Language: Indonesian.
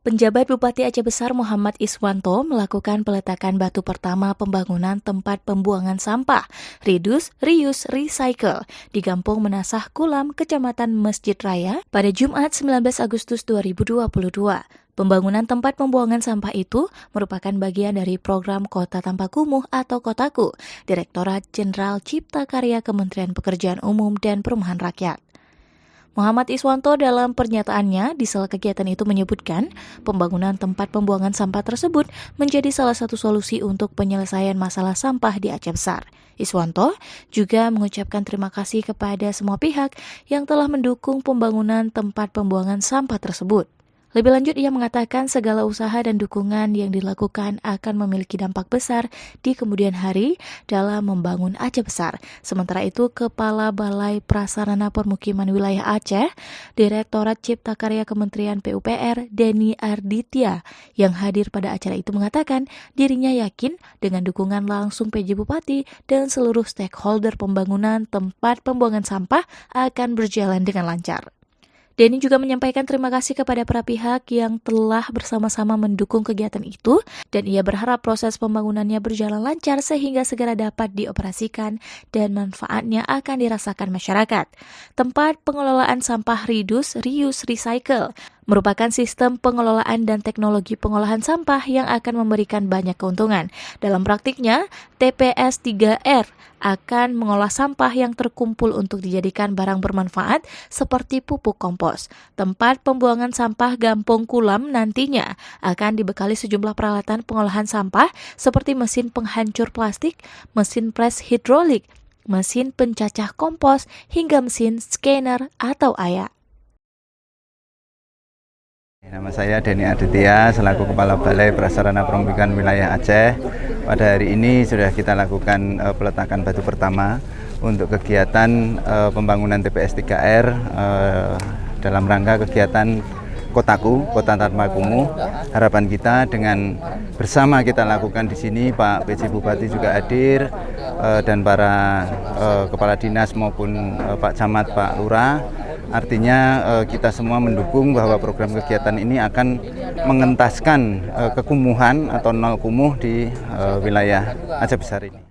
Penjabat Bupati Aceh Besar Muhammad Iswanto melakukan peletakan batu pertama pembangunan tempat pembuangan sampah Reduce, Reuse, Recycle di Kampung Menasah Kulam, Kecamatan Masjid Raya pada Jumat 19 Agustus 2022. Pembangunan tempat pembuangan sampah itu merupakan bagian dari program Kota Tanpa Kumuh atau Kotaku, Direktorat Jenderal Cipta Karya Kementerian Pekerjaan Umum dan Perumahan Rakyat. Muhammad Iswanto dalam pernyataannya di sela kegiatan itu menyebutkan pembangunan tempat pembuangan sampah tersebut menjadi salah satu solusi untuk penyelesaian masalah sampah di Aceh Besar. Iswanto juga mengucapkan terima kasih kepada semua pihak yang telah mendukung pembangunan tempat pembuangan sampah tersebut. Lebih lanjut, ia mengatakan segala usaha dan dukungan yang dilakukan akan memiliki dampak besar di kemudian hari dalam membangun Aceh Besar. Sementara itu, Kepala Balai Prasarana Permukiman Wilayah Aceh, Direktorat Cipta Karya Kementerian PUPR, Denny Arditya, yang hadir pada acara itu mengatakan dirinya yakin dengan dukungan langsung PJ Bupati dan seluruh stakeholder pembangunan tempat pembuangan sampah akan berjalan dengan lancar. Denny juga menyampaikan terima kasih kepada para pihak yang telah bersama-sama mendukung kegiatan itu dan ia berharap proses pembangunannya berjalan lancar sehingga segera dapat dioperasikan dan manfaatnya akan dirasakan masyarakat. Tempat pengelolaan sampah Reduce, Reuse, Recycle merupakan sistem pengelolaan dan teknologi pengolahan sampah yang akan memberikan banyak keuntungan. Dalam praktiknya, TPS 3R akan mengolah sampah yang terkumpul untuk dijadikan barang bermanfaat seperti pupuk kompos. Tempat pembuangan sampah Gampong Kulam nantinya akan dibekali sejumlah peralatan pengolahan sampah seperti mesin penghancur plastik, mesin pres hidrolik, mesin pencacah kompos, hingga mesin scanner atau ayak. Nama saya Denny Arditya, selaku Kepala Balai Prasarana Permukiman Wilayah Aceh. Pada hari ini sudah kita lakukan peletakan batu pertama untuk kegiatan pembangunan TPS 3R dalam rangka kegiatan Kotaku, Kota Tanpa Kumuh. Harapan kita dengan bersama kita lakukan di sini, Pak PJ Bupati juga hadir dan para kepala dinas maupun Pak Camat, Pak Lurah. Artinya kita semua mendukung bahwa program kegiatan ini akan mengentaskan kekumuhan atau nol kumuh di wilayah Aceh Besar ini.